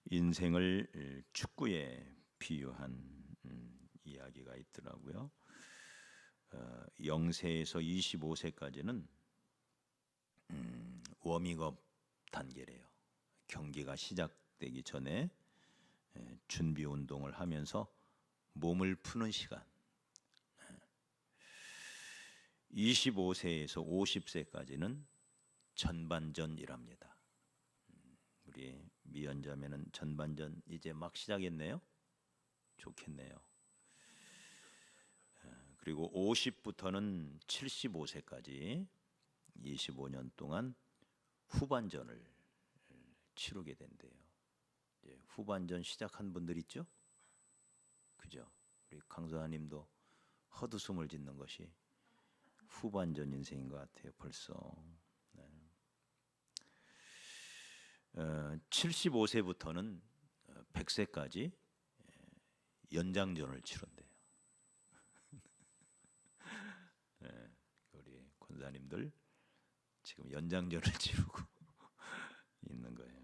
인생을 축구에 비유한 이야기가 있더라고요. 0세에서 25세까지는 워밍업 단계래요. 경기가 시작되기 전에 준비 운동을 하면서 몸을 푸는 시간. 25세에서 50세까지는 전반전이랍니다. 우리 미연자매는 전반전 이제 막 시작했네요. 좋겠네요. 그리고 50부터는 75세까지 25년 동안 후반전을 치르게 된대요. 이제 후반전 시작한 분들 있죠? 그죠? 우리 강소아님도 헛웃음을 짓는 것이 후반전 인생인 것 같아요. 벌써. 75세부터는 100세까지 연장전을 치른대요. 우리 권사님들 지금 연장전을 치르고 있는 거예요.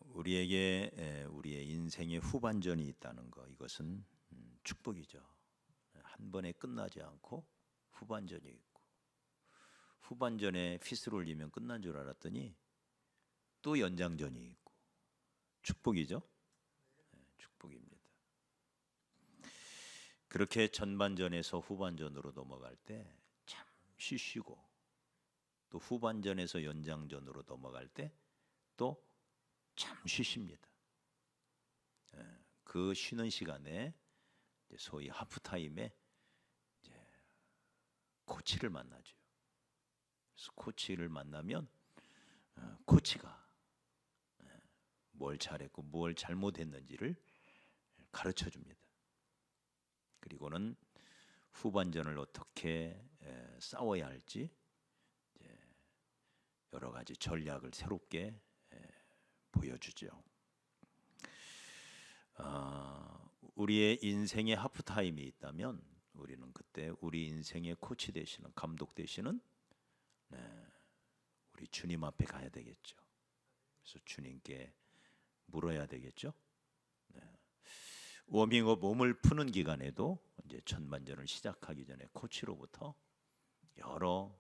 우리의 인생의 후반전이 있다는 거, 이것은 축복이죠. 한 번에 끝나지 않고 후반전이 있고, 후반전에 휘슬을 올리면 끝난 줄 알았더니 또 연장전이 있고, 축복이죠. 축복입니다. 그렇게 전반전에서 후반전으로 넘어갈 때 잠시 쉬고, 또 후반전에서 연장전으로 넘어갈 때 또 잠시 쉽니다. 그 쉬는 시간에 소위 하프타임에 이제 코치를 만나죠. 그래서 코치를 만나면 코치가 뭘 잘했고 뭘 잘못했는지를 가르쳐 줍니다. 그리고는 후반전을 어떻게 싸워야 할지 여러 가지 전략을 새롭게 보여주죠. 우리의 인생의 하프타임이 있다면 우리는 그때 우리 인생의 코치 되시는, 감독 되시는 우리 주님 앞에 가야 되겠죠. 그래서 주님께 물어야 되겠죠. 워밍업, 몸을 푸는 기간에도 이제 전반전을 시작하기 전에 코치로부터 여러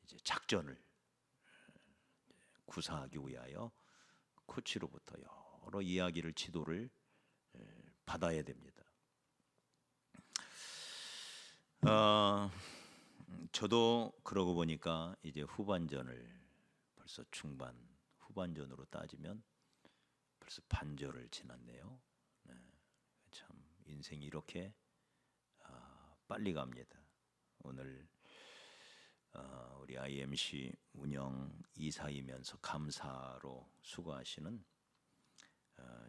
이제 작전을 구사하기 위하여 코치로부터 여러 이야기를, 지도를 받아야 됩니다. 저도 그러고 보니까 이제 후반전을 벌써 후반전으로 따지면 벌써 반절을 지났네요. 참 인생이 이렇게 빨리 갑니다. 오늘 우리 IMC 운영 이사이면서 감사로 수고하시는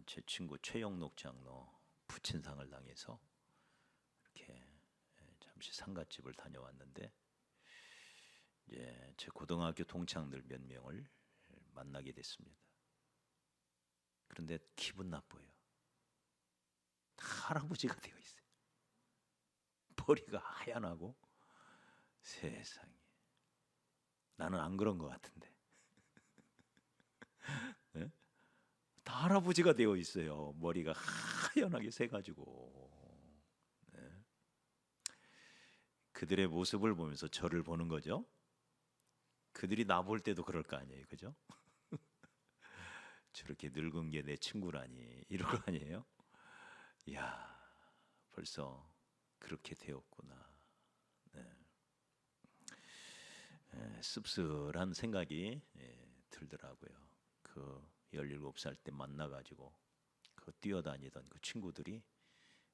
제 친구 최영록 장로 부친상을 당해서 이렇게 잠시 상갓집을 다녀왔는데, 이제 제 고등학교 동창들 몇 명을 만나게 됐습니다. 그런데 기분 나빠요. 다 할아버지가 되어 있어요. 머리가 하얀하고. 세상에, 나는 안 그런 것 같은데. 네? 다 할아버지가 되어 있어요. 머리가 하얀하게 새가지고. 네. 그들의 모습을 보면서 저를 보는 거죠. 그들이 나 볼 때도 그럴 거 아니에요, 그죠? 저렇게 늙은 게 내 친구라니, 이럴 거 아니에요? 이야, 벌써 그렇게 되었구나. 네. 씁쓸한 생각이 들더라고요. 그 17살 때 만나가지고 그 뛰어다니던 그 친구들이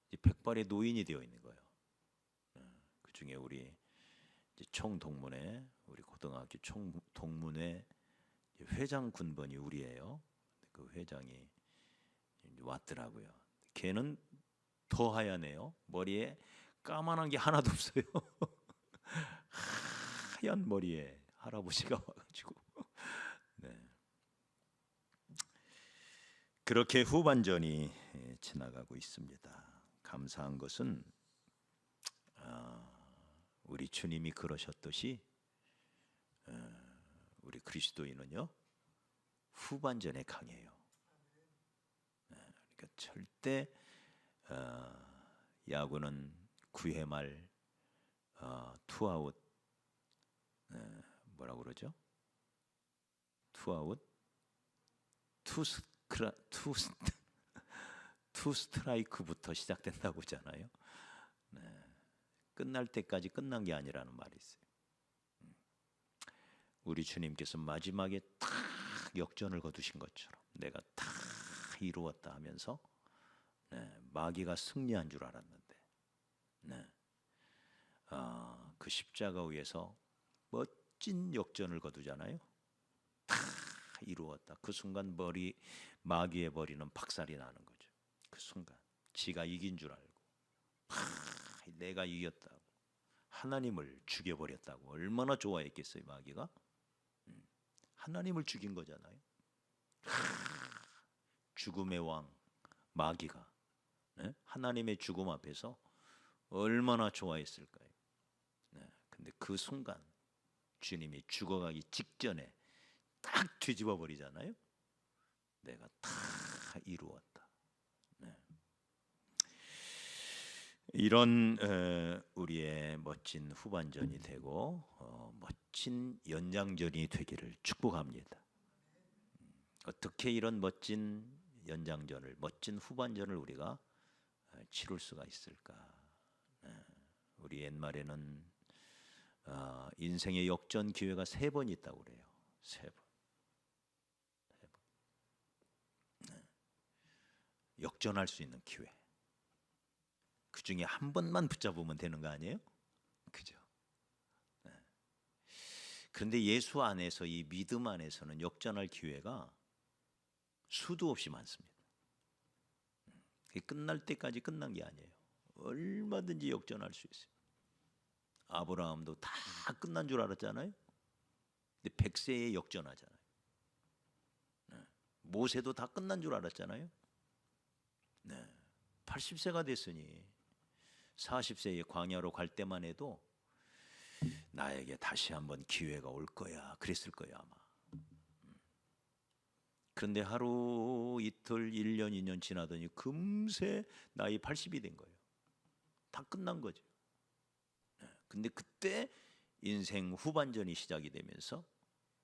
이제 백발의 노인이 되어 있는 거예요. 그 중에 우리 이제 총동문회, 우리 고등학교 총동문회 회장 군번이 우리예요. 그 회장이 왔더라고요. 걔는 더 하얗네요. 머리에 까만한 게 하나도 없어요. 하얀 머리에 할아버지가 와가지고. 네. 그렇게 후반전이 지나가고 있습니다. 감사한 것은 우리 주님이 그러셨듯이 우리 그리스도인은요 후반전에 강해요. 그러니까 절대 야구는 9회 말 투아웃 뭐라고 그러죠? 투아웃 투 스트라이크부터 시작된다고 하잖아요. 끝날 때까지 끝난 게 아니라는 말이 있어요. 우리 주님께서 마지막에 탁 역전을 거두신 것처럼 내가 다 이루었다 하면서 마귀가 승리한 줄 알았는데 그 십자가 위에서 멋진 역전을 거두잖아요. 다 이루었다. 그 순간 마귀의 머리는 박살이 나는 거죠. 그 순간 지가 이긴 줄 알고 내가 이겼다고 하나님을 죽여버렸다고 얼마나 좋아했겠어요. 마귀가 하나님을 죽인 거잖아요. 죽음의 왕 마귀가 하나님의 죽음 앞에서 얼마나 좋아했을까요? 근데 그 순간 주님이 죽어가기 직전에 딱 뒤집어 버리잖아요. 내가 다 이루었다. 이런 우리의 멋진 후반전이 되고 멋진 연장전이 되기를 축복합니다. 어떻게 이런 멋진 연장전을, 멋진 후반전을 우리가 치룰 수가 있을까? 우리 옛말에는 인생의 역전 기회가 3번 있다고 그래요. 3번. 역전할 수 있는 기회. 그 중에 한 번만 붙잡으면 되는 거 아니에요? 그죠? 그런데 예수 안에서, 이 믿음 안에서는 역전할 기회가 수도 없이 많습니다. 끝날 때까지 끝난 게 아니에요. 얼마든지 역전할 수 있어요. 아브라함도 다 끝난 줄 알았잖아요. 근데 100세에 역전하잖아요. 모세도 다 끝난 줄 알았잖아요. 80세가 됐으니 40세에 광야로 갈 때만 해도 나에게 다시 한번 기회가 올 거야 그랬을 거예요 아마. 그런데 하루 이틀 1년 2년 지나더니 금세 나이 80이 된 거예요. 다 끝난 거죠. 근데 그때 인생 후반전이 시작이 되면서,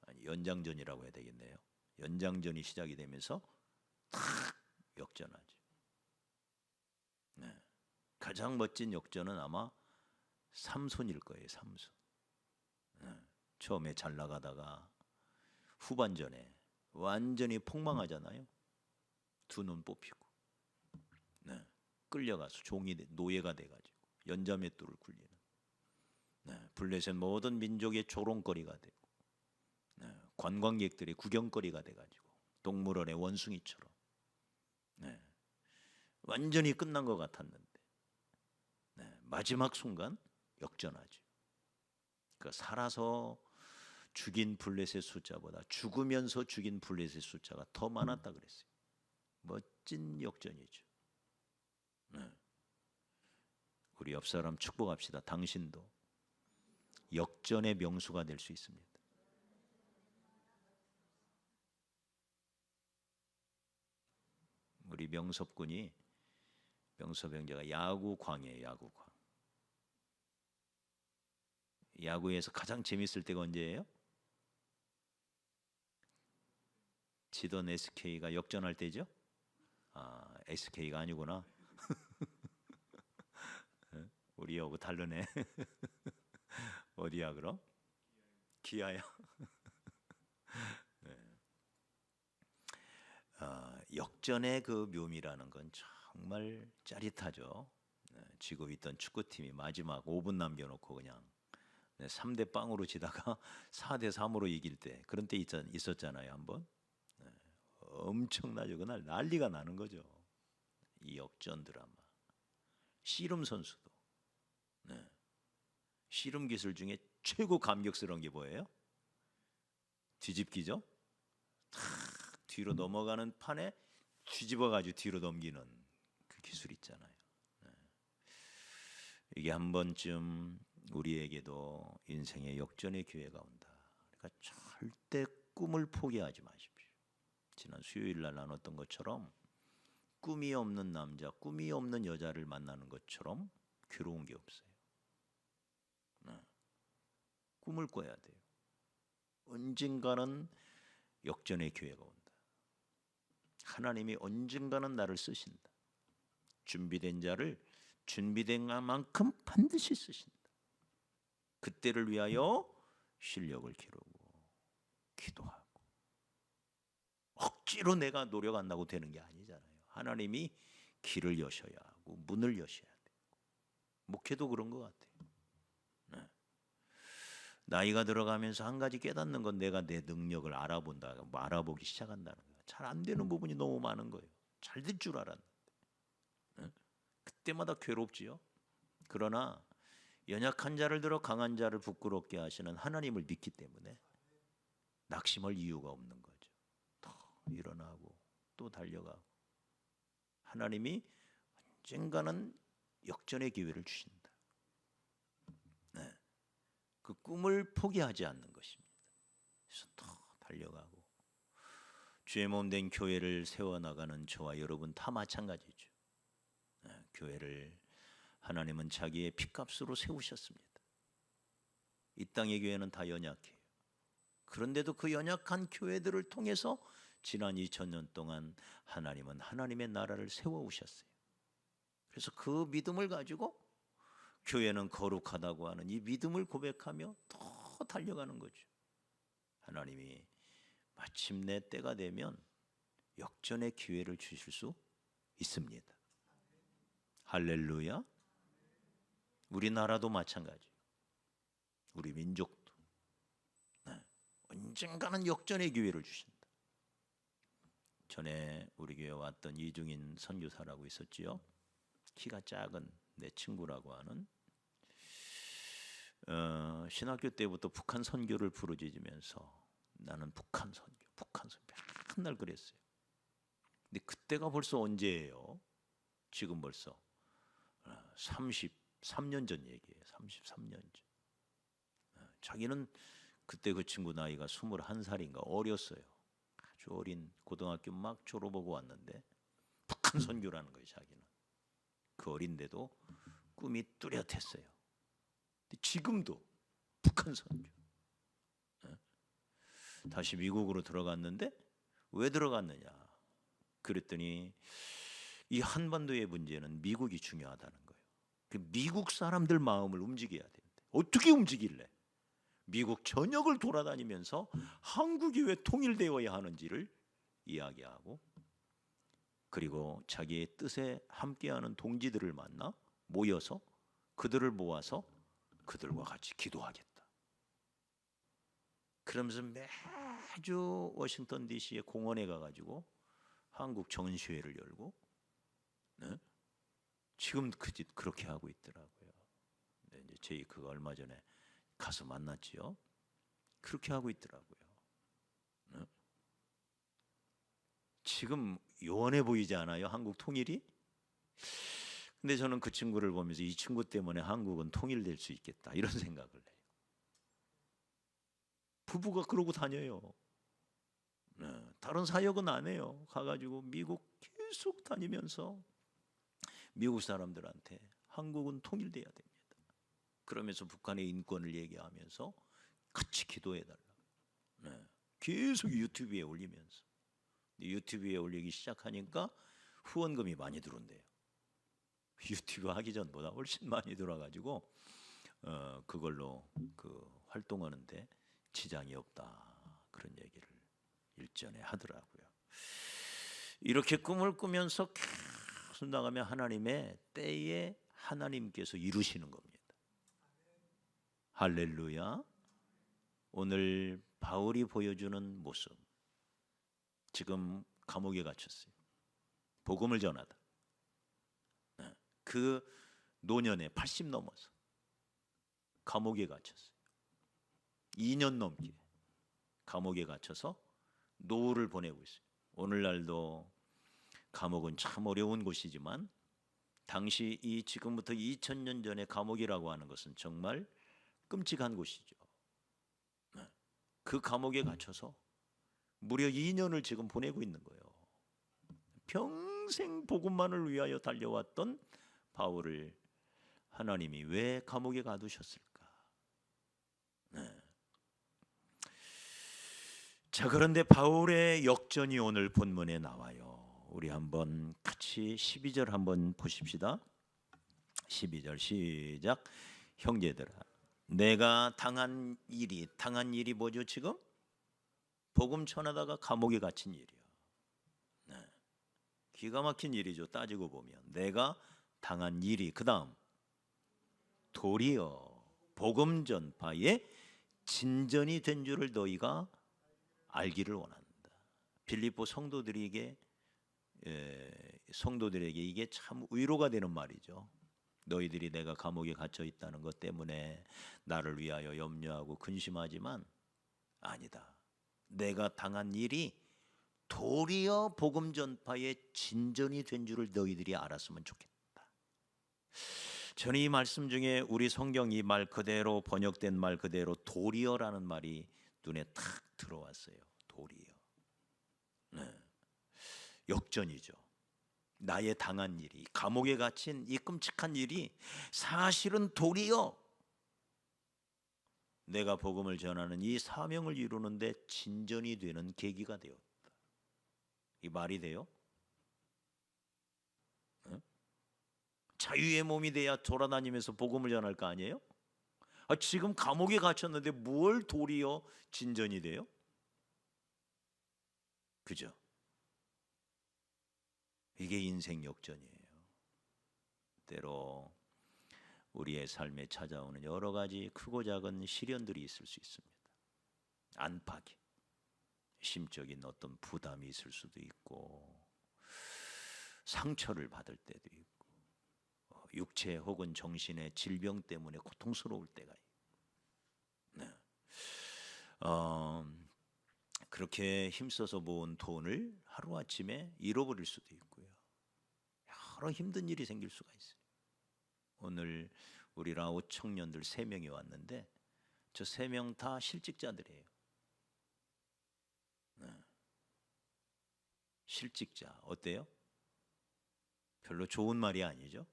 아니 연장전이라고 해야 되겠네요. 연장전이 시작이 되면서 탁 역전하죠. 가장 멋진 역전은 아마 삼손일 거예요. 삼손. 처음에 잘 나가다가 후반전에 완전히 폭망하잖아요. 두 눈 뽑히고 끌려가서 노예가 돼가지고 연자맷돌을 굴리는 블레셋 모든 민족의 조롱거리가 되고 관광객들의 구경거리가 돼가지고 동물원의 원숭이처럼 완전히 끝난 것 같았는데 마지막 순간 역전하죠. 그러니까 살아서 죽인 블레셋 숫자보다 죽으면서 죽인 블레셋 숫자가 더 많았다 그랬어요. 멋진 역전이죠. 우리 옆 사람 축복합시다. 당신도 역전의 명수가 될 수 있습니다. 우리 명섭군이, 명섭 형제가 야구광이에요. 야구광. 야구에서 가장 재밌을 때가 언제예요? 지던 SK가 역전할 때죠? SK가 아니구나. 우리하고 다르네. 어디야 그럼? 기아야. 역전의 그 묘미라는 건 정말 짜릿하죠. 지고 있던 축구팀이 마지막 5분 남겨놓고 그냥 3대 0으로 지다가 4대 3으로 이길 때, 그런 때 있었잖아요 한번. 엄청나죠. 그날 난리가 나는 거죠. 이 역전 드라마. 씨름 선수도 씨름 기술 중에 최고 감격스러운 게 뭐예요? 뒤집기죠. 탁 뒤로 넘어가는 판에 뒤집어가지고 뒤로 넘기는 그 기술 있잖아요. 이게 한 번쯤 우리에게도 인생의 역전의 기회가 온다. 그러니까 절대 꿈을 포기하지 마십시오. 지난 수요일 날 나눴던 것처럼 꿈이 없는 남자, 꿈이 없는 여자를 만나는 것처럼 괴로운 게 없어요. 꿈을 꿔야 돼요. 언젠가는 역전의 기회가 온다. 하나님이 언젠가는 나를 쓰신다. 준비된 자를 준비된 만큼 반드시 쓰신다. 그때를 위하여 실력을 기르고 기도하고 억지로 내가 노력 안 나고 되는 게 아니잖아요. 하나님이 길을 여셔야 하고 문을 여셔야 되고 목회도 그런 것 같아요. 나이가 들어가면서 한 가지 깨닫는 건 내가 내 능력을 알아보기 시작한다는 거예요. 잘 안 되는 부분이 너무 많은 거예요. 잘 될 줄 알았는데 그때마다 괴롭지요. 그러나 연약한 자를 들어 강한 자를 부끄럽게 하시는 하나님을 믿기 때문에 낙심할 이유가 없는 거죠. 더 일어나고 또 달려가고 하나님이 언젠가는 역전의 기회를 주신다. 그 꿈을 포기하지 않는 것입니다. 그래서 더 달려가고 주의 몸 된 교회를 세워나가는 저와 여러분 다 마찬가지죠. 교회를 하나님은 자기의 피값으로 세우셨습니다. 이 땅의 교회는 다 연약해요. 그런데도 그 연약한 교회들을 통해서 지난 2000년 동안 하나님은 하나님의 나라를 세워오셨어요. 그래서 그 믿음을 가지고 교회는 거룩하다고 하는 이 믿음을 고백하며 더 달려가는 거죠. 하나님이 마침내 때가 되면 역전의 기회를 주실 수 있습니다. 할렐루야. 우리나라도 마찬가지예요. 우리 민족도 언젠가는 역전의 기회를 주신다. 전에 우리 교회 왔던 이중인 선교사라고 있었지요. 키가 작은 내 친구라고 하는 신학교 때부터 북한 선교를 부르짖으면서 나는 북한 선교 맨날 그랬어요. 근데 그때가 벌써 언제예요? 지금 벌써 33년 전 얘기예요. 33년 전. 자기는 그때 그 친구 나이가 21살인가 어렸어요. 아주 어린 고등학교 막 졸업하고 왔는데 북한 선교라는 거예요. 자기는. 그 어린데도 꿈이 뚜렷했어요. 지금도 북한 선교. 다시 미국으로 들어갔는데 왜 들어갔느냐? 그랬더니 이 한반도의 문제는 미국이 중요하다는 거예요. 미국 사람들 마음을 움직여야 되는데 어떻게 움직일래? 미국 전역을 돌아다니면서 한국이 왜 통일되어야 하는지를 이야기하고 그리고 자기의 뜻에 함께하는 동지들을 만나 모여서 그들을 모아서 그들과 같이 기도하겠다. 그러면서 매주 워싱턴 DC의 공원에 가가지고 한국 전시회를 열고 지금 그렇게 하고 있더라고요. 이제 저희 그거 얼마 전에 가서 만났지요. 그렇게 하고 있더라고요. 지금 요원해 보이지 않아요? 한국 통일이? 근데 저는 그 친구를 보면서 이 친구 때문에 한국은 통일될 수 있겠다 이런 생각을 해요. 부부가 그러고 다녀요. 다른 사역은 안 해요. 가가지고 미국 계속 다니면서 미국 사람들한테 한국은 통일돼야 됩니다. 그러면서 북한의 인권을 얘기하면서 같이 기도해달라. 계속 유튜브에 올리면서 유튜브에 올리기 시작하니까 후원금이 많이 들어온대요. 유튜브 하기 전보다 훨씬 많이 들어가지고 그걸로 그 활동하는데 지장이 없다 그런 얘기를 일전에 하더라고요. 이렇게 꿈을 꾸면서 계속 나가면 하나님의 때에 하나님께서 이루시는 겁니다. 할렐루야. 오늘 바울이 보여주는 모습, 지금 감옥에 갇혔어요. 복음을 전하다. 그 노년에 80 넘어서 감옥에 갇혔어요. 2년 넘게 감옥에 갇혀서 노후를 보내고 있어요. 오늘날도 감옥은 참 어려운 곳이지만 당시 이 지금부터 2000년 전의 감옥이라고 하는 것은 정말 끔찍한 곳이죠. 그 감옥에 갇혀서 무려 2년을 지금 보내고 있는 거예요. 평생 복음만을 위하여 달려왔던 바울을 하나님이 왜 감옥에 가두셨을까? 네. 자, 그런데 바울의 역전이 오늘 본문에 나와요. 우리 한번 같이 12절 한번 보십시다. 12절 시작. 형제들아, 내가 당한 일이 뭐죠? 지금 복음 전하다가 감옥에 갇힌 일이야. 네. 기가 막힌 일이죠. 따지고 보면 내가 당한 일이, 그 다음 도리어 복음 전파에 진전이 된 줄을 너희가 알기를 원한다. 빌립보 성도들에게 이게 참 위로가 되는 말이죠. 너희들이 내가 감옥에 갇혀 있다는 것 때문에 나를 위하여 염려하고 근심하지만 아니다. 내가 당한 일이 도리어 복음 전파의 진전이 된 줄을 너희들이 알았으면 좋겠다. 저는 이 말씀 중에 우리 성경 이 말 그대로 번역된 말 그대로 도리어라는 말이 눈에 탁 들어왔어요. 도리어. 네. 역전이죠. 나의 당한 일이, 감옥에 갇힌 이 끔찍한 일이 사실은 도리어 내가 복음을 전하는 이 사명을 이루는데 진전이 되는 계기가 되었다. 이 말이 돼요? 네? 자유의 몸이 돼야 돌아다니면서 복음을 전할 거 아니에요? 지금 감옥에 갇혔는데 뭘 도리어 진전이 돼요? 그죠? 이게 인생 역전이에요. 때로 우리의 삶에 찾아오는 여러 가지 크고 작은 시련들이 있을 수 있습니다. 안팎이, 심적인 어떤 부담이 있을 수도 있고, 상처를 받을 때도 있고, 육체 혹은 정신의 질병 때문에 고통스러울 때가 있고, 네. 그렇게 힘써서 모은 돈을 하루아침에 잃어버릴 수도 있고요. 여러 힘든 일이 생길 수가 있어요. 오늘 우리 라오 청년들 3명이 왔는데 저 3명 다 실직자들이에요. 네. 실직자 어때요? 별로 좋은 말이 아니죠.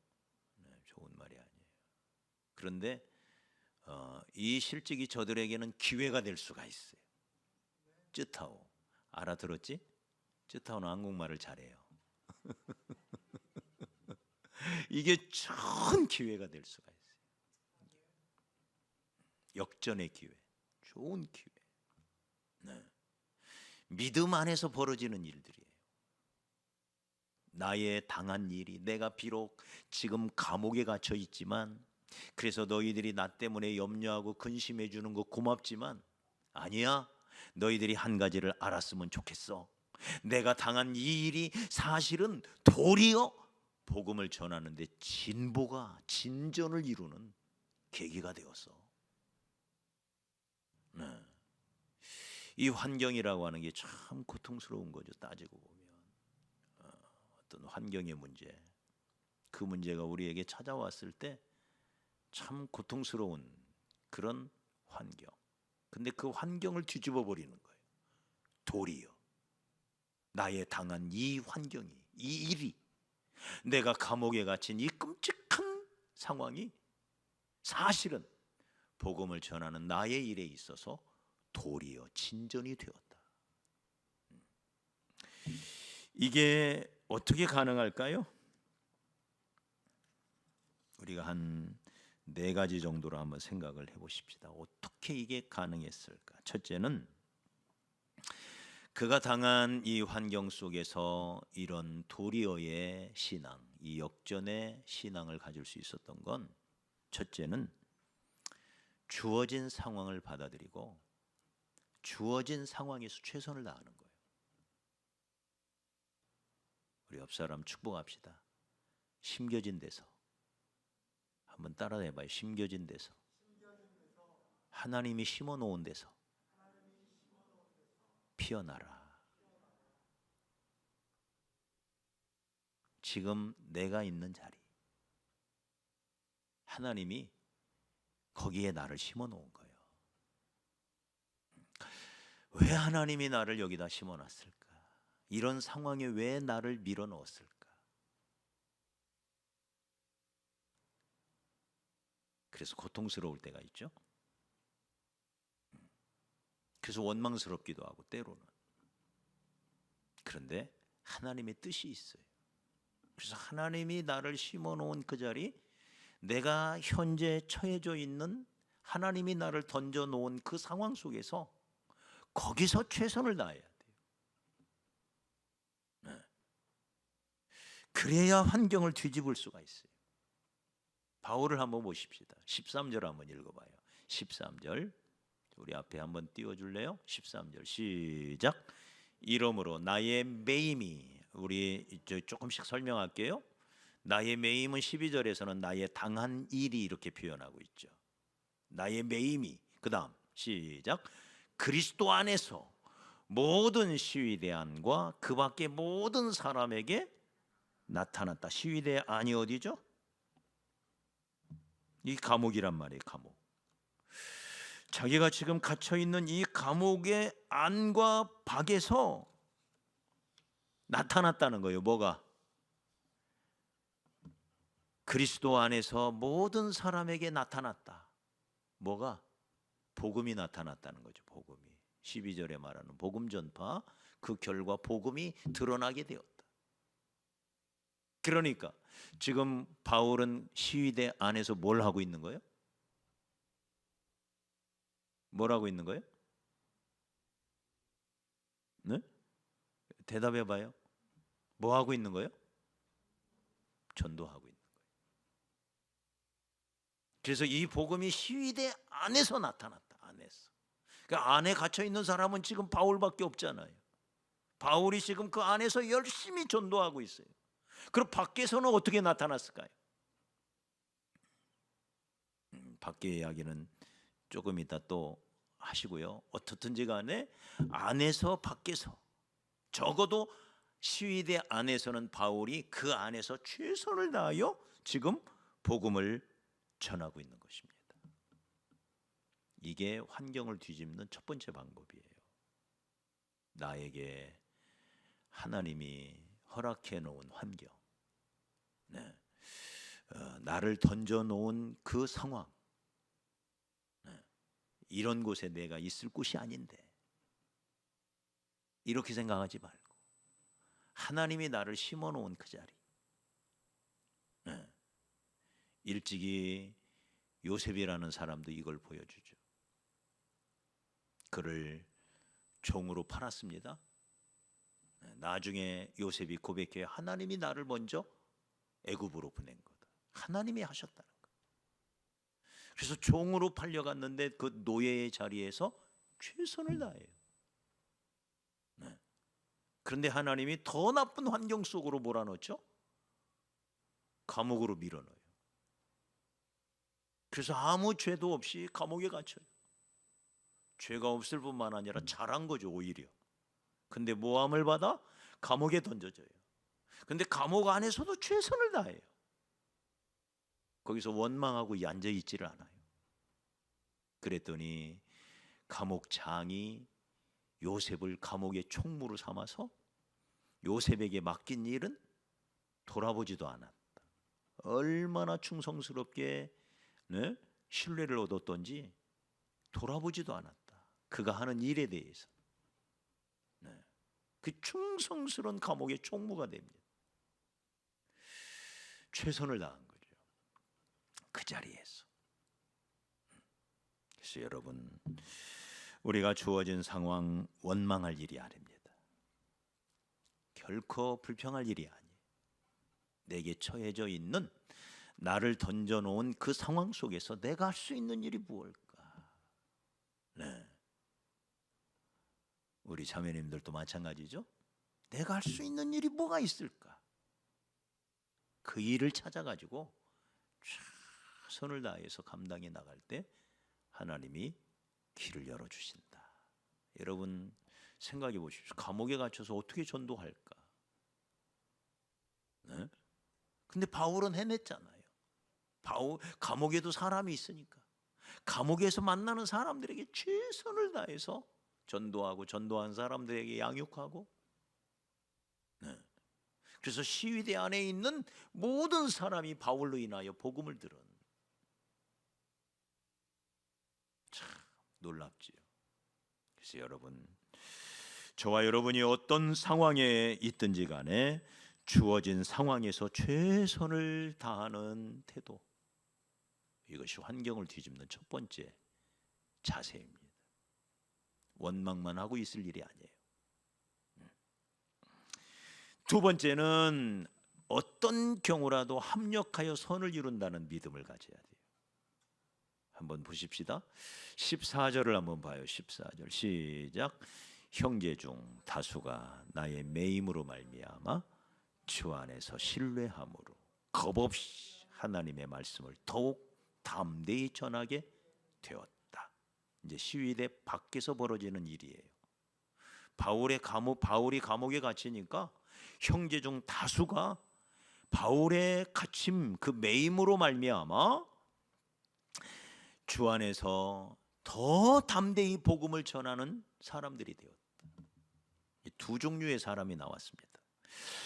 네, 좋은 말이 아니에요. 그런데 이 실직이 저들에게는 기회가 될 수가 있어요. 쯔타오 알아들었지? 쯔타오는 한국말을 잘해요. 이게 좋은 기회가 될 수가 있어요. 역전의 기회, 좋은 기회. 네. 믿음 안에서 벌어지는 일들이에요. 나의 당한 일이, 내가 비록 지금 감옥에 갇혀 있지만, 그래서 너희들이 나 때문에 염려하고 근심해 주는 거 고맙지만 아니야. 너희들이 한 가지를 알았으면 좋겠어. 내가 당한 이 일이 사실은 도리어 복음을 전하는데 진전을 이루는 계기가 되었어. 네. 이 환경이라고 하는 게 참 고통스러운 거죠. 따지고 보면 어떤 환경의 문제, 그 문제가 우리에게 찾아왔을 때 참 고통스러운 그런 환경. 근데 그 환경을 뒤집어 버리는 거예요. 도리어 나의 당한 이 환경이, 이 일이, 내가 감옥에 갇힌 이 끔찍한 상황이 사실은 복음을 전하는 나의 일에 있어서 도리어 진전이 되었다. 이게 어떻게 가능할까요? 우리가 한 4가지 정도로 한번 생각을 해보십시다. 어떻게 이게 가능했을까? 첫째는 그가 당한 이 환경 속에서 이런 도리어의 신앙, 이 역전의 신앙을 가질 수 있었던 건, 첫째는 주어진 상황을 받아들이고 주어진 상황에서 최선을 다하는 거예요. 우리 옆 사람 축복합시다. 심겨진 데서 한번 따라해봐요. 심겨진 데서, 하나님이 심어놓은 데서 피어나라. 지금 내가 있는 자리, 하나님이 거기에 나를 심어놓은 거예요. 왜 하나님이 나를 여기다 심어놨을까? 이런 상황에 왜 나를 밀어넣었을까? 그래서 고통스러울 때가 있죠. 그래서 원망스럽기도 하고 때로는. 그런데 하나님의 뜻이 있어요. 그래서 하나님이 나를 심어놓은 그 자리, 내가 현재 처해져 있는, 하나님이 나를 던져놓은 그 상황 속에서 거기서 최선을 다해야 돼요. 네. 그래야 환경을 뒤집을 수가 있어요. 바울을 한번 보십시다. 13절 한번 읽어봐요. 13절 우리 앞에 한번 띄워줄래요? 13절 시작. 이러므로 나의 매임이, 우리 조금씩 설명할게요. 나의 매임은 12절에서는 나의 당한 일이 이렇게 표현하고 있죠. 나의 매임이, 그 다음 시작. 그리스도 안에서 모든 시위대안과 그 밖의 모든 사람에게 나타났다. 시위대안이 어디죠? 이 감옥이란 말이에요. 감옥. 자기가 지금 갇혀있는 이 감옥의 안과 밖에서 나타났다는 거예요. 뭐가? 그리스도 안에서 모든 사람에게 나타났다. 뭐가? 복음이 나타났다는 거죠. 복음이. 12절에 말하는 복음 전파, 그 결과 복음이 드러나게 되었다. 그러니까 지금 바울은 시위대 안에서 뭘 하고 있는 거예요? 뭘 하고 있는 거예요? 네? 대답해 봐요. 뭐 하고 있는 거예요? 전도하고 있는 거예요. 그래서 이 복음이 시위대 안에서 나타났다. 안에서. 그러니까 안에 갇혀 있는 사람은 지금 바울밖에 없잖아요. 바울이 지금 그 안에서 열심히 전도하고 있어요. 그럼 밖에서는 어떻게 나타났을까요? 밖의 이야기는 조금 이따 또 하시고요. 어떻든지 간에 안에서 밖에서, 적어도 시위대 안에서는 바울이 그 안에서 최선을 다하여 지금 복음을 전하고 있는 것입니다. 이게 환경을 뒤집는 첫 번째 방법이에요. 나에게 하나님이 허락해 놓은 환경, 네. 나를 던져 놓은 그 상황, 네. 이런 곳에 내가 있을 곳이 아닌데, 이렇게 생각하지 말고 하나님이 나를 심어 놓은 그 자리, 네. 일찍이 요셉이라는 사람도 이걸 보여주죠. 그를 종으로 팔았습니다. 나중에 요셉이 고백해요. 하나님이 나를 먼저 애굽으로 보낸 거다. 하나님이 하셨다는 거. 그래서 종으로 팔려갔는데 그 노예의 자리에서 최선을 다해요. 네. 그런데 하나님이 더 나쁜 환경 속으로 몰아넣죠. 감옥으로 밀어넣어요. 그래서 아무 죄도 없이 감옥에 갇혀요. 죄가 없을 뿐만 아니라 잘한 거죠, 오히려. 근데 모함을 받아 감옥에 던져져요. 근데 감옥 안에서도 최선을 다해요. 거기서 원망하고 앉아 있지를 않아요. 그랬더니 감옥장이 요셉을 감옥의 총무로 삼아서 요셉에게 맡긴 일은 돌아보지도 않았다. 얼마나 충성스럽게, 네? 신뢰를 얻었던지 돌아보지도 않았다. 그가 하는 일에 대해서. 네. 그 충성스러운 감옥의 총무가 됩니다. 최선을 다한 거죠. 그 자리에서. 그래서 여러분, 우리가 주어진 상황 원망할 일이 아닙니다. 결코 불평할 일이 아니에요. 내게 처해져 있는, 나를 던져놓은 그 상황 속에서 내가 할 수 있는 일이 무엇일까? 네. 우리 자매님들도 마찬가지죠. 내가 할 수 있는 일이 뭐가 있을까? 그 일을 찾아가지고 최선을 다해서 감당해 나갈 때 하나님이 길을 열어주신다. 여러분 생각해 보십시오. 감옥에 갇혀서 어떻게 전도할까? 네? 근데 바울은 해냈잖아요. 감옥에도 사람이 있으니까 감옥에서 만나는 사람들에게 최선을 다해서 전도하고 전도한 사람들에게 양육하고. 네. 그래서 시위대 안에 있는 모든 사람이 바울로 인하여 복음을 들은. 참 놀랍지요. 그래서 여러분, 저와 여러분이 어떤 상황에 있든지 간에 주어진 상황에서 최선을 다하는 태도, 이것이 환경을 뒤집는 첫 번째 자세입니다. 원망만 하고 있을 일이 아니에요. 두 번째는 어떤 경우라도 합력하여 선을 이룬다는 믿음을 가져야 돼요. 한번 보십시다. 14절을 한번 봐요. 14절 시작. 형제 중 다수가 나의 매임으로 말미암아 주 안에서 신뢰함으로 겁없이 하나님의 말씀을 더욱 담대히 전하게 되었다. 이제 시위대 밖에서 벌어지는 일이에요. 바울이 감옥에 갇히니까 형제 중 다수가 바울의 갇힘, 그 매임으로 말미암아 주 안에서 더 담대히 복음을 전하는 사람들이 되었다. 두 종류의 사람이 나왔습니다.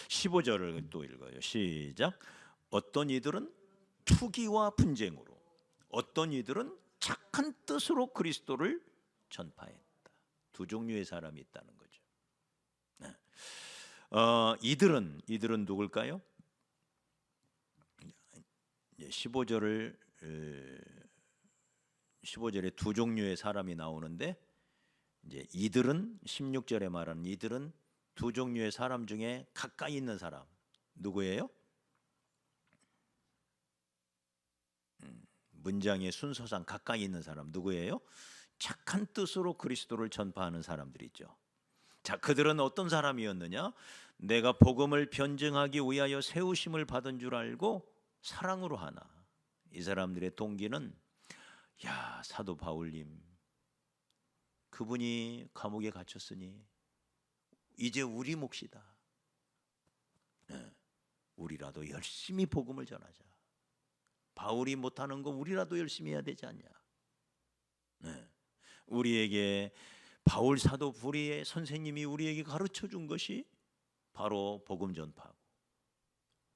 15절을 또 읽어요. 시작. 어떤 이들은 투기와 분쟁으로, 어떤 이들은 착한 뜻으로 그리스도를 전파했다. 두 종류의 사람이 있다는 거죠. 네. 이들은 누굴까요? 15절에 두 종류의 사람이 나오는데, 이제 이들은 16절에 말하는 이들은 두 종류의 사람 중에 가까이 있는 사람 누구예요? 문장의 순서상 가까이 있는 사람 누구예요? 착한 뜻으로 그리스도를 전파하는 사람들이죠. 자, 그들은 어떤 사람이었느냐? 내가 복음을 변증하기 위하여 세우심을 받은 줄 알고 사랑으로 하나. 이 사람들의 동기는, 야, 사도 바울님, 그분이 감옥에 갇혔으니 이제 우리 몫이다. 네, 우리라도 열심히 복음을 전하자. 바울이 못하는 거 우리라도 열심히 해야 되지 않냐. 네, 우리에게 바울 사도 부리의 선생님이 우리에게 가르쳐 준 것이 바로 복음 전파고,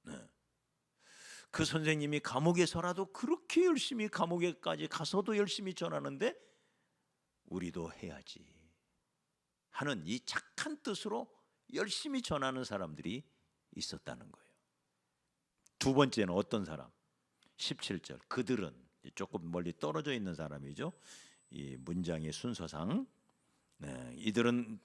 네, 그 선생님이 감옥에서라도 그렇게 열심히, 감옥에까지 가서도 열심히 전하는데 우리도 해야지 하는 이 착한 뜻으로 열심히 전하는 사람들이 있었다는 거예요. 두 번째는 어떤 사람? 17절. 그들은 조금 멀리 떨어져 있는 사람이죠. 이 문장의 순서상. 네, 이들은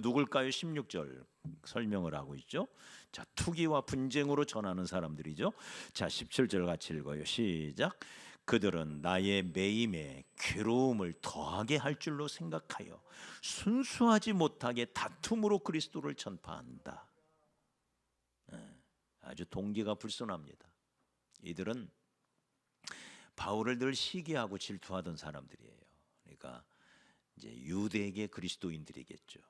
누굴까요? 16절 설명을 하고 있죠. 자, 투기와 분쟁으로 전하는 사람들이죠. 자, 17절 같이 읽어요. 시작. 그들은 나의 매임에 괴로움을 더하게 할 줄로 생각하여 순수하지 못하게 다툼으로 그리스도를 전파한다. 네, 아주 동기가 불순합니다. 이들은 바울을 늘 시기하고 질투하던 사람들이에요. 그러니까 이제 유대계 그리스도인들이겠죠.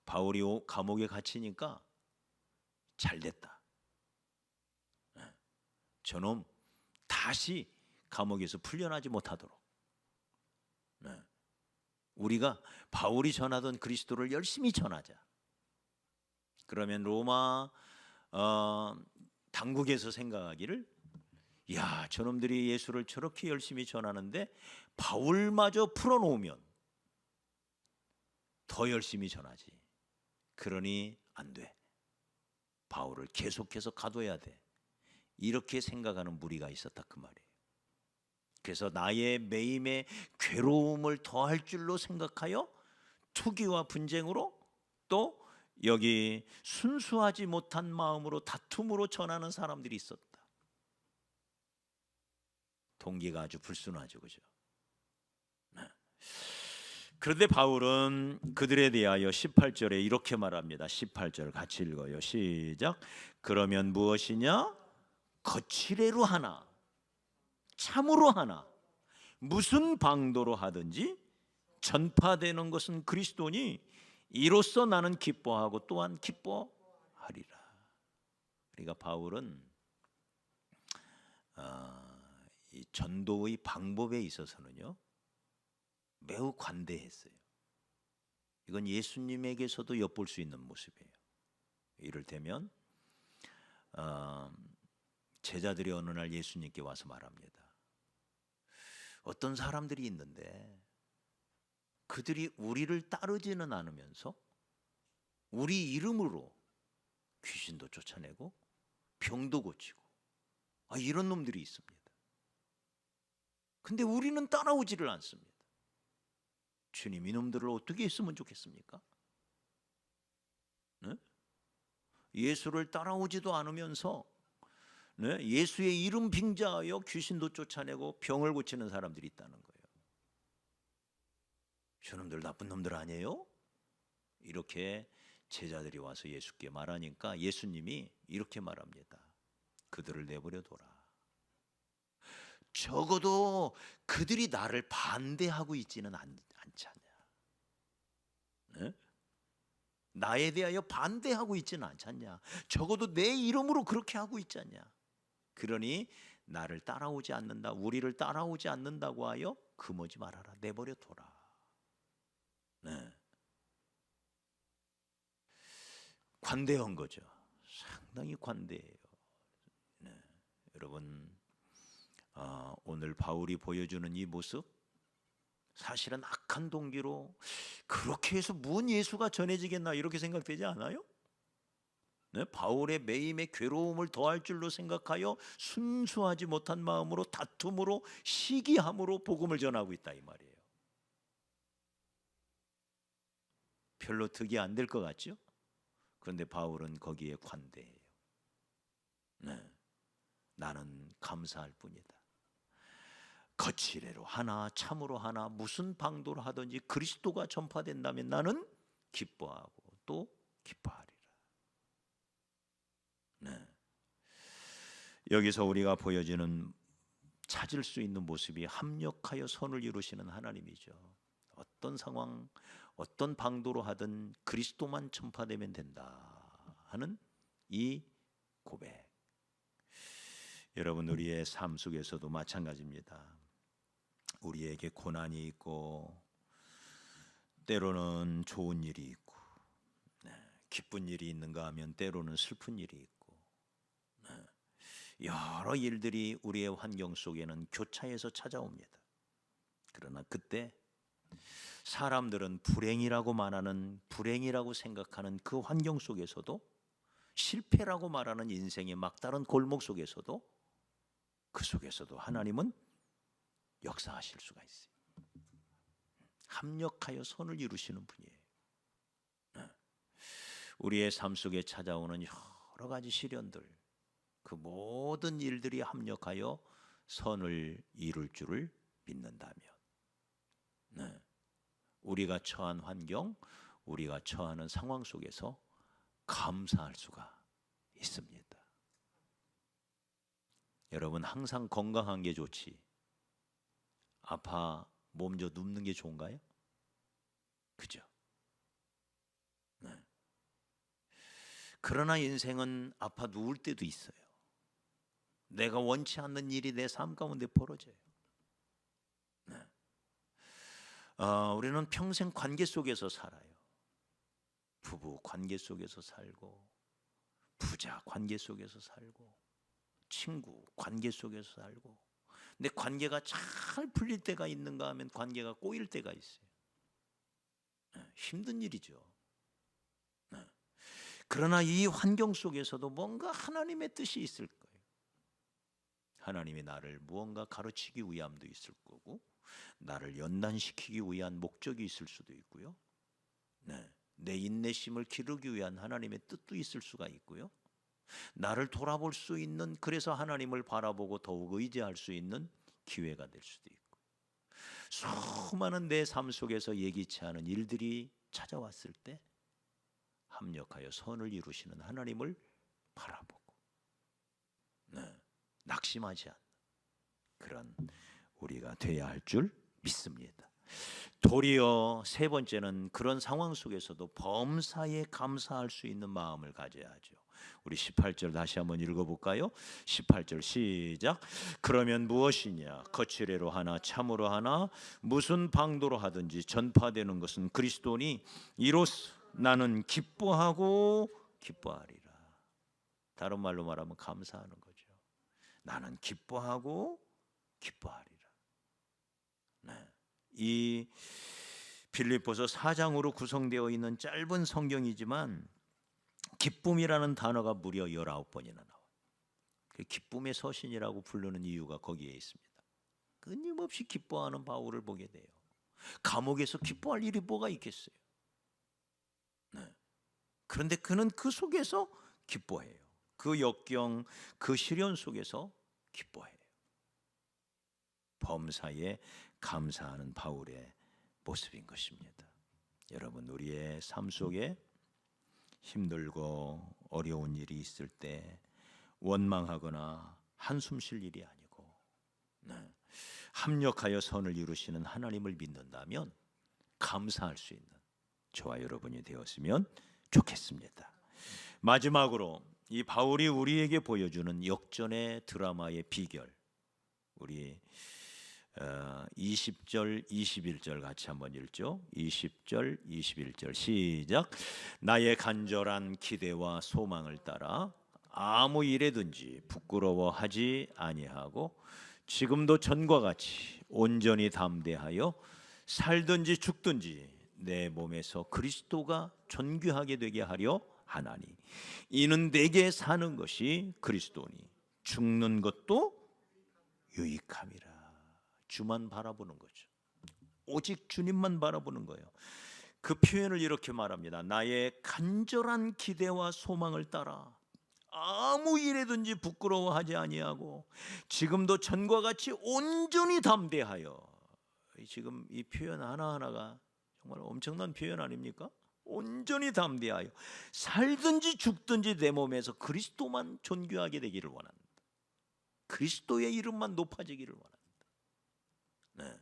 바울이 감옥에 갇히니까 잘 됐다. 저놈 다시 감옥에서 풀려나지 못하도록, 우리가 바울이 전하던 그리스도를 열심히 전하자. 그러면 로마 당국에서 생각하기를, 야, 저놈들이 예수를 저렇게 열심히 전하는데 바울마저 풀어놓으면 더 열심히 전하지. 그러니 안 돼. 바울을 계속해서 가둬야 돼. 이렇게 생각하는 무리가 있었다 그 말이에요. 그래서 나의 매임에 괴로움을 더할 줄로 생각하여 투기와 분쟁으로, 또 여기 순수하지 못한 마음으로 다툼으로 전하는 사람들이 있었다. 동기가 아주 불순하죠, 그죠? 그런데 바울은 그들에 대하여 18절에 이렇게 말합니다. 18절 같이 읽어요. 시작. 그러면 무엇이냐? 거칠애로 하나, 참으로 하나, 무슨 방도로 하든지 전파되는 것은 그리스도니 이로써 나는 기뻐하고 또한 기뻐하리라. 그러니까 바울은 이 전도의 방법에 있어서는요, 매우 관대했어요. 이건 예수님에게서도 엿볼 수 있는 모습이에요. 이를테면 제자들이 어느 날 예수님께 와서 말합니다. 어떤 사람들이 있는데 그들이 우리를 따르지는 않으면서 우리 이름으로 귀신도 쫓아내고 병도 고치고 이런 놈들이 있습니다. 근데 우리는 따라오지를 않습니다. 주님, 이놈들을 어떻게 했으면 좋겠습니까? 네? 예수를 따라오지도 않으면서 예수의 이름 빙자하여 귀신도 쫓아내고 병을 고치는 사람들이 있다는 거예요. 저놈들 나쁜 놈들 아니에요? 이렇게 제자들이 와서 예수께 말하니까 예수님이 이렇게 말합니다. 그들을 내버려 둬라. 적어도 그들이 나를 반대하고 있지는 않잖냐. 네? 나에 대하여 반대하고 있지는 않잖냐. 적어도 내 이름으로 그렇게 하고 있잖냐. 그러니 나를 따라오지 않는다, 우리를 따라오지 않는다고 하여 금오지 말아라. 내버려 둬라. 네. 관대한 거죠. 상당히 관대해요. 네. 여러분, 오늘 바울이 보여주는 이 모습, 사실은 악한 동기로 그렇게 해서 뭔 예수가 전해지겠나 이렇게 생각되지 않아요? 네? 바울의 매임에 괴로움을 더할 줄로 생각하여 순수하지 못한 마음으로 다툼으로 시기함으로 복음을 전하고 있다 이 말이에요. 별로 득이 안 될 것 같죠? 그런데 바울은 거기에 관대해요. 네. 나는 감사할 뿐이다. 거칠애로 하나 참으로 하나 무슨 방도로 하든지 그리스도가 전파된다면 나는 기뻐하고 또 기뻐하리라. 네. 여기서 우리가 보여지는 찾을 수 있는 모습이 합력하여 선을 이루시는 하나님이죠. 어떤 상황, 어떤 방도로 하든 그리스도만 전파되면 된다 하는 이 고백. 여러분, 우리의 삶 속에서도 마찬가지입니다. 우리에게 고난이 있고 때로는 좋은 일이 있고 기쁜 일이 있는가 하면 때로는 슬픈 일이 있고 여러 일들이 우리의 환경 속에는 교차해서 찾아옵니다. 그러나 그때 사람들은 불행이라고 말하는, 불행이라고 생각하는 그 환경 속에서도, 실패라고 말하는 인생의 막다른 골목 속에서도, 그 속에서도 하나님은 역사하실 수가 있어요. 합력하여 선을 이루시는 분이에요. 우리의 삶 속에 찾아오는 여러 가지 시련들, 그 모든 일들이 합력하여 선을 이룰 줄을 믿는다면 우리가 처한 환경, 우리가 처하는 상황 속에서 감사할 수가 있습니다. 여러분, 항상 건강한 게 좋지 아파 몸져 눕는 게 좋은가요? 그죠? 네. 그러나 인생은 아파 누울 때도 있어요. 내가 원치 않는 일이 내 삶 가운데 벌어져요. 네. 우리는 평생 관계 속에서 살아요. 부부 관계 속에서 살고, 부자 관계 속에서 살고, 친구 관계 속에서 살고. 근데 관계가 잘 풀릴 때가 있는가 하면 관계가 꼬일 때가 있어요. 힘든 일이죠. 그러나 이 환경 속에서도 뭔가 하나님의 뜻이 있을 거예요. 하나님이 나를 무언가 가르치기 위함도 있을 거고, 나를 연단시키기 위한 목적이 있을 수도 있고요. 내 인내심을 기르기 위한 하나님의 뜻도 있을 수가 있고요. 나를 돌아볼 수 있는, 그래서 하나님을 바라보고 더욱 의지할 수 있는 기회가 될 수도 있고, 수많은 내 삶 속에서 예기치 않은 일들이 찾아왔을 때 합력하여 선을 이루시는 하나님을 바라보고 낙심하지 않는 그런 우리가 돼야 할 줄 믿습니다. 도리어 세 번째는 그런 상황 속에서도 범사에 감사할 수 있는 마음을 가져야 하죠. 우리 18절 다시 한번 읽어볼까요? 18절 시작. 그러면 무엇이냐? 거칠애로 하나 참으로 하나 무슨 방도로 하든지 전파되는 것은 그리스도니 이로써 나는 기뻐하고 기뻐하리라. 다른 말로 말하면 감사하는 거죠. 나는 기뻐하고 기뻐하리라. 네. 이 빌립보서 4장으로 구성되어 있는 짧은 성경이지만 기쁨이라는 단어가 무려 19번이나 나와요. 기쁨의 서신이라고 부르는 이유가 거기에 있습니다. 끊임없이 기뻐하는 바울을 보게 돼요. 감옥에서 기뻐할 일이 뭐가 있겠어요? 네. 그런데 그는 그 속에서 기뻐해요. 그 역경, 그 시련 속에서 기뻐해요. 범사에 감사하는 바울의 모습인 것입니다. 여러분, 우리의 삶 속에 힘들고 어려운 일이 있을 때 원망하거나 한숨 쉴 일이 아니고 합력하여 선을 이루시는 하나님을 믿는다면 감사할 수 있는 저와 여러분이 되었으면 좋겠습니다. 마지막으로 이 바울이 우리에게 보여주는 역전의 드라마의 비결, 우리 20절 21절 같이 한번 읽죠. 20절 21절 시작. 나의 간절한 기대와 소망을 따라 아무 일에든지 부끄러워하지 아니하고 지금도 전과 같이 온전히 담대하여 살든지 죽든지 내 몸에서 그리스도가 존귀하게 되게 하려 하나니 이는 내게 사는 것이 그리스도니 죽는 것도 유익함이라. 주만 바라보는 거죠. 오직 주님만 바라보는 거예요. 그 표현을 이렇게 말합니다. 나의 간절한 기대와 소망을 따라 아무 일에든지 부끄러워하지 아니하고 지금도 전과 같이 온전히 담대하여. 지금 이 표현 하나하나가 정말 엄청난 표현 아닙니까? 온전히 담대하여 살든지 죽든지 내 몸에서 그리스도만 존귀하게 되기를 원한다. 그리스도의 이름만 높아지기를 원한다. 네.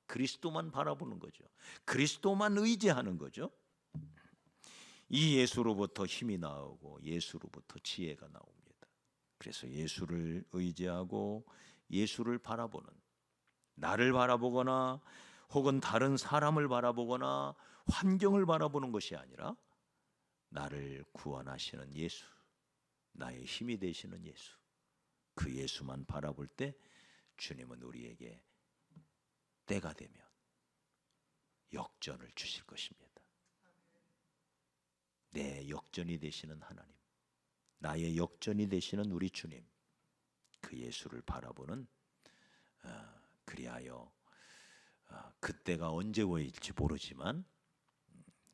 그리스도만 바라보는 거죠. 그리스도만 의지하는 거죠. 이 예수로부터 힘이 나오고 예수로부터 지혜가 나옵니다. 그래서 예수를 의지하고 예수를 바라보는, 나를 바라보거나 혹은 다른 사람을 바라보거나 환경을 바라보는 것이 아니라 나를 구원하시는 예수, 나의 힘이 되시는 예수, 그 예수만 바라볼 때 주님은 우리에게 때가 되면 역전을 주실 것입니다. 내 역전이 되시는 하나님, 나의 역전이 되시는 우리 주님, 그 예수를 바라보는, 그리하여 그때가 언제 오일지 모르지만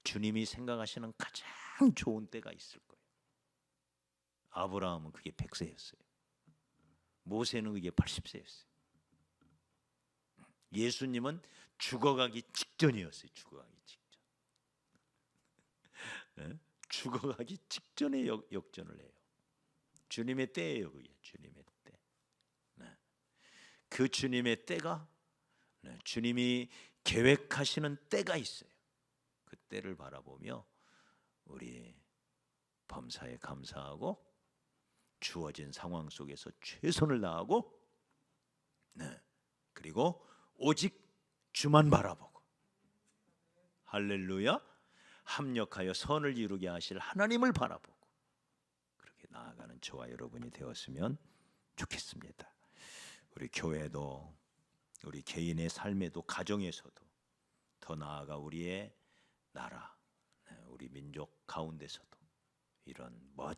주님이 생각하시는 가장 좋은 때가 있을 거예요. 아브라함은 그게 100세였어요. 모세는 그게 80세였어요. 예수님은 죽어가기 직전이었어요. 죽어가기 직전. 네? 죽어가기 직전에 역전을 해요. 주님의 때예요. 그게 주님의 때. 네. 그 주님의 때가, 주님이 계획하시는 때가 있어요. 그 때를 바라보며 우리 범사에 감사하고 주어진 상황 속에서 최선을 다하고, 그리고 오직 주만 바라보고, 할렐루야, 합력하여 선을 이루게 하실 하나님을 바라보고 그렇게 나아가는 저와 여러분이 되었으면 좋겠습니다. 우리 교회도, 우리 개인의 삶에도, 가정에서도, 더 나아가 우리의 나라, 우리 민족 가운데서도 이런